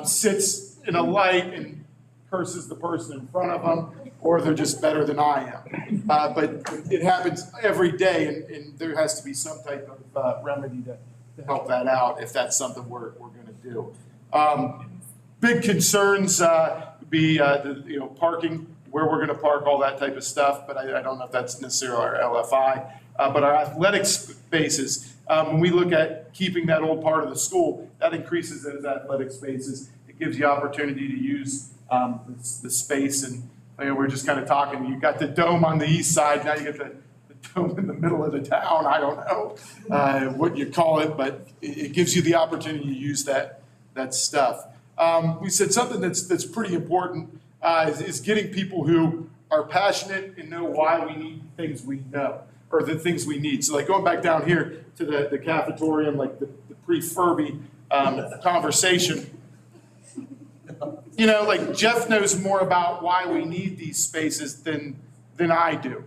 sits in a light and curses the person in front of them, or they're just better than I am. But it happens every day, and there has to be some type of remedy to help that out if that's something we're going to do. Big concerns would be parking, where we're going to park, all that type of stuff, but I don't know if that's necessarily our LFI. But our athletic spaces, when we look at keeping that old part of the school, that increases those athletic spaces. It gives you opportunity to use the space, and we're just kind of talking. You got the dome on the east side, now you get the dome in the middle of the town. I don't know what you call it, but it gives you the opportunity to use that stuff. We said something that's pretty important is getting people who are passionate and know why we need things we know, or the things we need. So like going back down here to the cafetorium, like the pre-Furby conversation, like Jeff knows more about why we need these spaces than I do.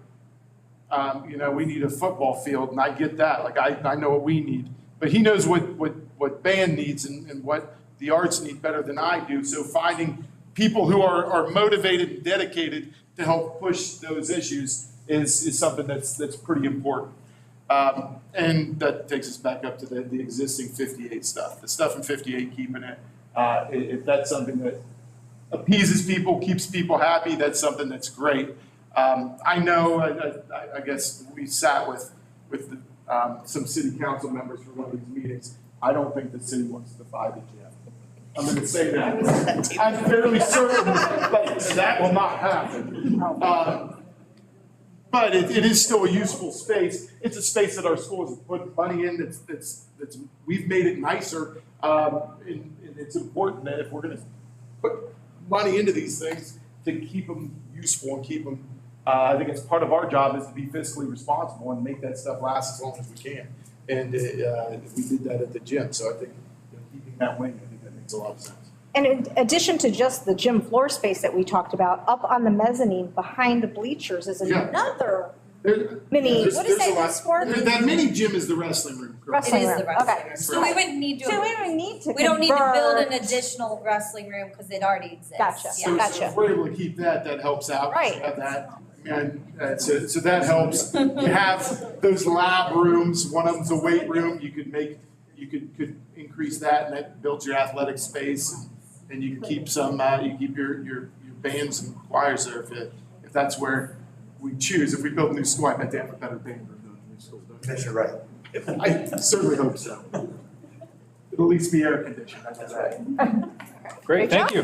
We need a football field, and I get that. Like I know what we need, but he knows what band needs and what the arts need better than I do. So finding people who are motivated and dedicated to help push those issues is something that's pretty important. And that takes us back up to the existing 58 stuff. The stuff in 58, keeping it. If that's something that appeases people, keeps people happy, that's something that's great. I know, I guess we sat with some city council members for one of these meetings. I don't think the city wants to buy the gym. I'm going to say that. I'm fairly certain that will not happen. But it is still a useful space. It's a space that our schools have put money in. We've made it nicer. And it's important that if we're going to put money into these things, to keep them useful and keep them. I think it's part of our job is to be fiscally responsible and make that stuff last as long as we can. And we did that at the gym. So I think keeping that wing, I think that makes a lot of sense. And in addition to just the gym floor space that we talked about, up on the mezzanine behind the bleachers is another mini. What is that sport? That mini gym is the wrestling room. Wrestling It is room. the wrestling Okay. room. So we wouldn't need to. So we don't need to. We don't need to build an convert. additional wrestling room because it already exists. Gotcha. Yeah. So if we're able to keep that helps out. Right. Have that. And so that helps. You have those lab rooms. One of them's a weight room. You could increase that, and that builds your athletic space, and you can keep some. You keep your bands and choirs there if that's where we choose. If we build a new school, I bet they have a better band room than the new school does. Yes, you're right. I certainly hope so. It'll at least be air conditioned, I know that. Great, thank you.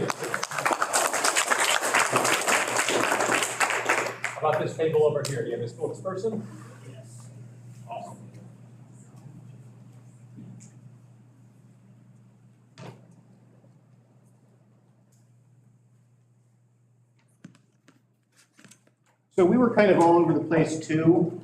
How about this table over here? Do you have a spokesperson? Yes. Awesome. So we were kind of all over the place too.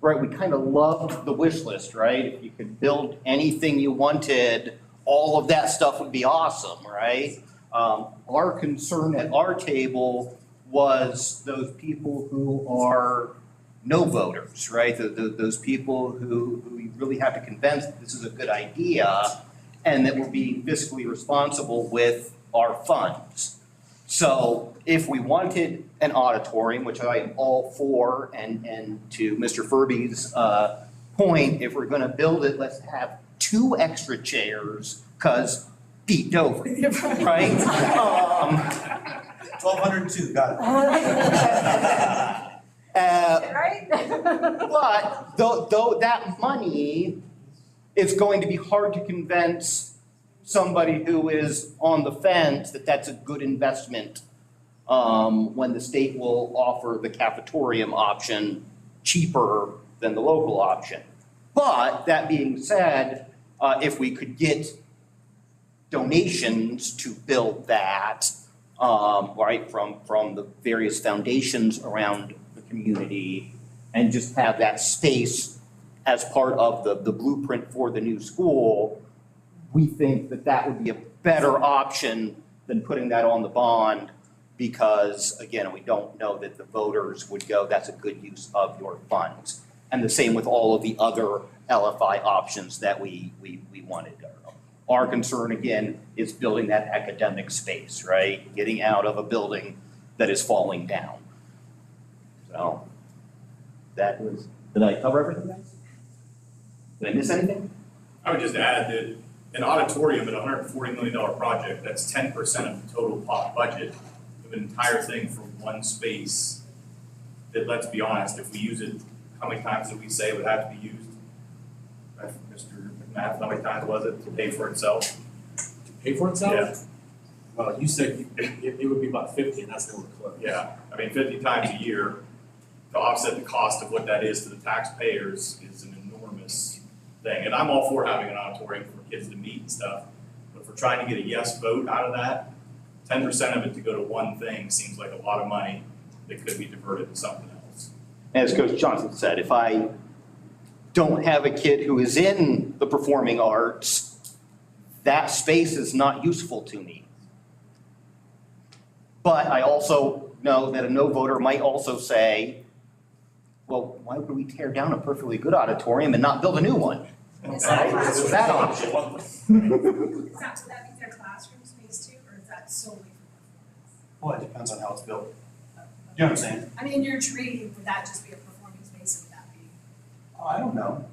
Right, we kind of loved the wish list, right? If you could build anything you wanted, all of that stuff would be awesome, right? Our concern at our table was those people who are no voters, right? Those people who you really have to convince that this is a good idea and that we're being fiscally responsible with our funds. So if we wanted an auditorium, which I am all for, and to Mr. Furby's point, if we're gonna build it, let's have 2 extra chairs, cause beat Dover, right? 1,202, got it. Right? But though that money is going to be hard to convince somebody who is on the fence that that's a good investment when the state will offer the cafetorium option cheaper than the local option. But that being said, if we could get donations to build that, right, from the various foundations around the community and just have that space as part of the blueprint for the new school, we think that that would be a better option than putting that on the bond because, again, we don't know that the voters would go, that's a good use of your funds. And the same with all of the other LFI options that we wanted. Our concern, again, is building that academic space, right? Getting out of a building that is falling down. So that was, did I cover everything, guys? Did I miss anything? I would just add that an auditorium at a $140 million project, that's 10% of the total budget of an entire thing for one space. That, let's be honest, if we use it, how many times did we say it would have to be used? Mr. McMath, how many times was it to pay for itself? To pay for itself? Yeah. Well, you said it would be about 50, and that's nowhere close. Yeah, I mean, 50 times a year to offset the cost of what that is to the taxpayers is an enormous thing. And I'm all for having an auditorium for kids to meet and stuff, but if we're trying to get a yes vote out of that, 10% of it to go to one thing seems like a lot of money that could be diverted to something else. As Coach Johnson said, if I don't have a kid who is in the performing arts, that space is not useful to me. But I also know that a no voter might also say, well, why would we tear down a perfectly good auditorium and not build a new one? Is that Right? That option. Is that, would that be their classroom space too, or is that solely for Well, it depends on how it's built. You know what I'm saying? performance? I mean, in your dream, would that just be a performing space, or would that be? Oh, I don't know.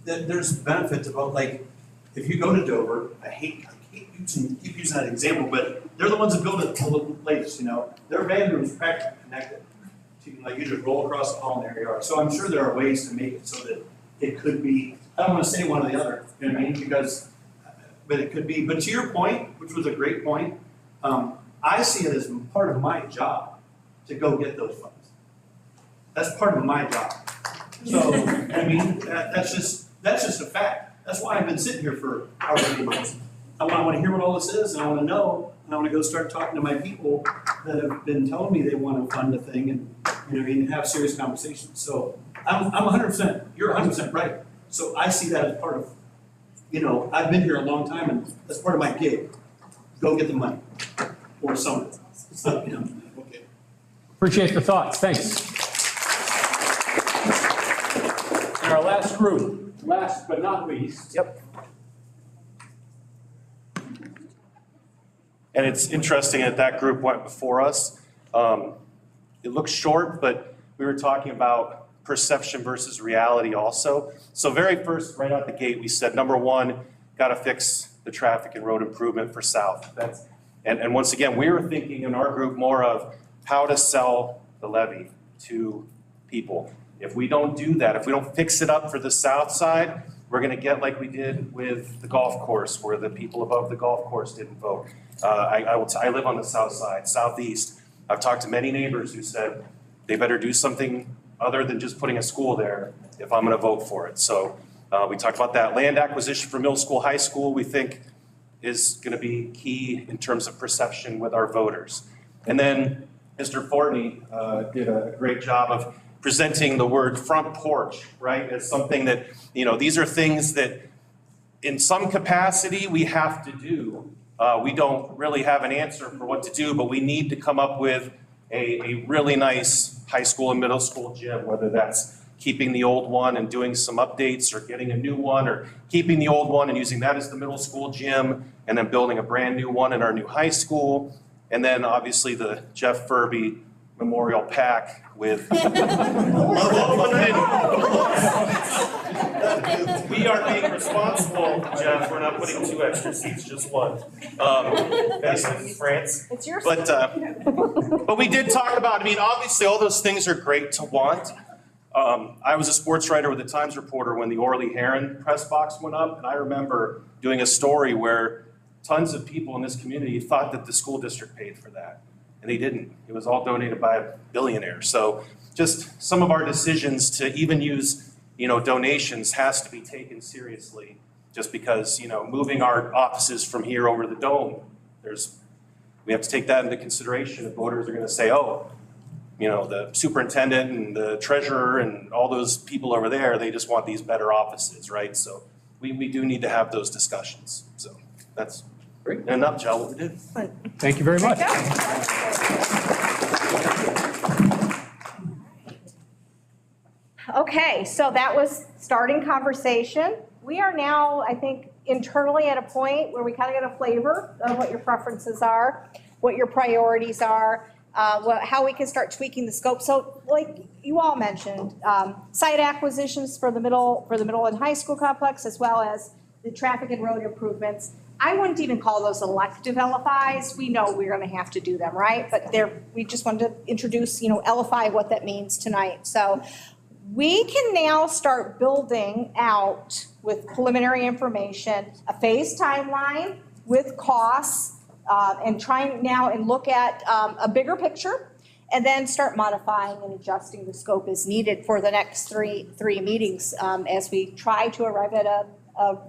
There's benefit to both, like, if you go to Dover, I keep using that example, but they're the ones that build it all over the place, you know? Their van room is practically connected. So you can, like, you just roll across the hall in their yard. So I'm sure there are ways to make it so that it could be, I don't wanna say one or the other, you know what I mean? Because, but it could be, but to your point, which was a great point, I see it as part of my job to go get those funds. That's part of my job. So, I mean, that's just a fact. That's why I've been sitting here for however many months. I wanna hear what all this is, and I wanna know, and I wanna go start talking to my people that have been telling me they wanna fund a thing and, you know what I mean, have serious conversations. So I'm 100%, you're 100% right. So I see that as part of, you know, I've been here a long time and that's part of my gig. Go get the money, or something. So, you know, okay. Appreciate the thoughts, thanks. And our last group, last but not least. Yep. And it's interesting that that group went before us. It looks short, but we were talking about perception versus reality also. So very first, right out the gate, we said, number one, got to fix the traffic and road improvement for South. And once again, we were thinking in our group more of how to sell the levy to people. If we don't do that, if we don't fix it up for the south side, we're gonna get like we did with the golf course, where the people above the golf course didn't vote. I live on the south side, southeast. I've talked to many neighbors who said they better do something other than just putting a school there if I'm gonna vote for it. So we talked about that. Land acquisition for middle school, high school, we think is gonna be key in terms of perception with our voters. And then Mr. Fortney did a great job of presenting the word front porch, right, as something that, these are things that in some capacity we have to do. We don't really have an answer for what to do, but we need to come up with a really nice high school and middle school gym, whether that's keeping the old one and doing some updates, or getting a new one, or keeping the old one and using that as the middle school gym, and then building a brand new one in our new high school. And then obviously the Jeff Furby Memorial Pack with we are being responsible, Jeff, we're not putting 2 extra seats, just 1. Basically, France. It's yours. But we did talk about, obviously all those things are great to want. I was a sports writer with the Times Reporter when the Orly Heron press box went up, and I remember doing a story where tons of people in this community thought that the school district paid for that, and they didn't. It was all donated by a billionaire. So just some of our decisions to even use, donations has to be taken seriously, just because, moving our offices from here over the dome, we have to take that into consideration. If voters are gonna say, oh, the superintendent and the treasurer and all those people over there, they just want these better offices, right? So we do need to have those discussions. So that's in a nutshell what we did. Thank you very much. Okay, so that was starting conversation. We are now, I think, internally at a point where we kind of get a flavor of what your preferences are, what your priorities are, how we can start tweaking the scope. So like you all mentioned, site acquisitions for the middle and high school complex, as well as the traffic and road improvements. I wouldn't even call those elective LFIs. We know we're gonna have to do them, right? But we just wanted to introduce, LFI, what that means tonight. So we can now start building out with preliminary information, a phased timeline with costs, and trying now and look at a bigger picture, and then start modifying and adjusting the scope as needed for the next three meetings as we try to arrive at a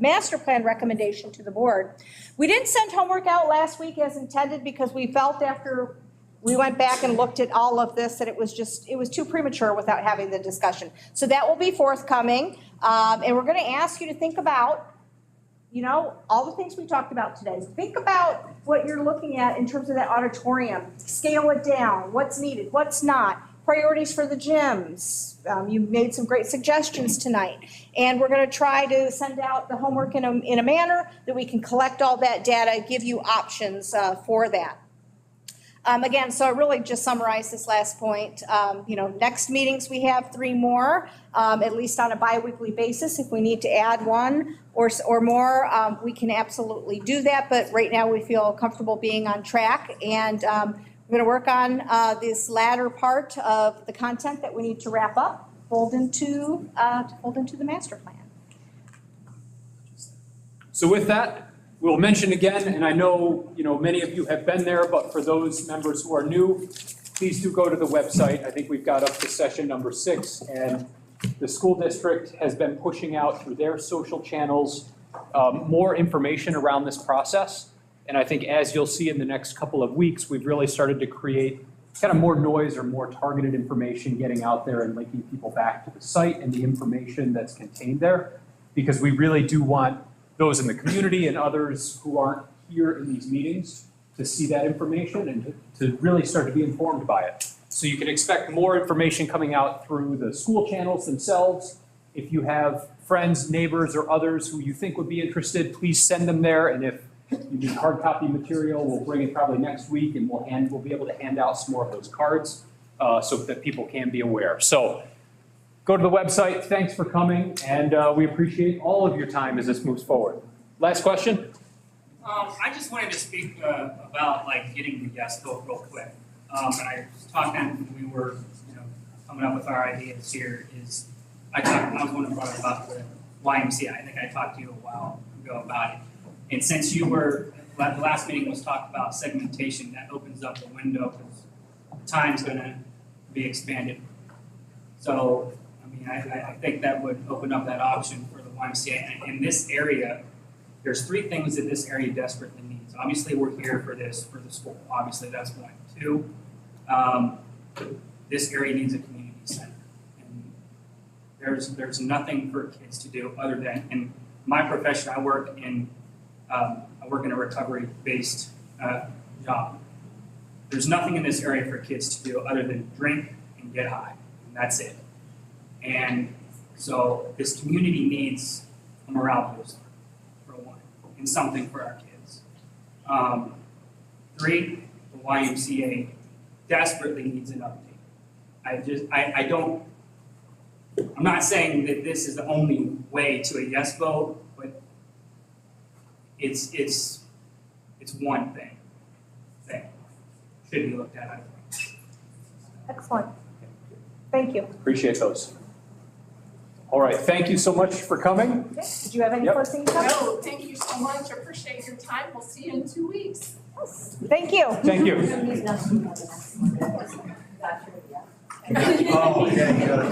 master plan recommendation to the board. We didn't send homework out last week as intended because we felt after we went back and looked at all of this that it was too premature without having the discussion. So that will be forthcoming. And we're going to ask you to think about, all the things we talked about today. Think about what you're looking at in terms of that auditorium. Scale it down. What's needed, what's not. Priorities for the gyms. You made some great suggestions tonight. And we're going to try to send out the homework in a manner that we can collect all that data, give you options for that. Again, so I really just summarized this last point. Next meetings, we have 3 more, at least on a biweekly basis. If we need to add 1 or more, we can absolutely do that. But right now, we feel comfortable being on track. And we're going to work on this latter part of the content that we need to wrap up, fold into the master plan. So with that, we'll mention again, and I know, many of you have been there, but for those members who are new, please do go to the website. I think we've got up to session number 6, and the school district has been pushing out through their social channels more information around this process. And I think as you'll see in the next couple of weeks, we've really started to create kind of more noise or more targeted information getting out there and linking people back to the site and the information that's contained there, because we really do want those in the community and others who aren't here in these meetings to see that information and to really start to be informed by it. So you can expect more information coming out through the school channels themselves. If you have friends, neighbors, or others who you think would be interested, please send them there. And if you need hard copy material, we'll bring it probably next week, and we'll be able to hand out some more of those cards so that people can be aware. So go to the website. Thanks for coming, and we appreciate all of your time as this moves forward. Last question? I just wanted to speak about getting the guest book real quick. And I was talking, we were coming up with our ideas here is, I was wondering about the YMCA. I think I talked to you a while ago about it. And since the last meeting was talked about segmentation, that opens up the window because time's gonna be expanded. So, I mean, I think that would open up that option for the YMCA. And in this area, there's three things that this area desperately needs. Obviously, we're here for this, for the school. Obviously, that's one. Two, this area needs a community center. And there's nothing for kids to do other than, in my profession, I work in a recovery-based job. There's nothing in this area for kids to do other than drink and get high, and that's it. And so this community needs a morale booster, for one, and something for our kids. Three, the YMCA desperately needs an update. I'm not saying that this is the only way to a yes vote, but it's one thing that should be looked at, I think. Excellent. Thank you. Appreciate those. All right, thank you so much for coming. Did you have any closing comments? No, thank you so much. Appreciate your time. We'll see you in 2 weeks. Thank you. Thank you. Oh, yeah, you gotta.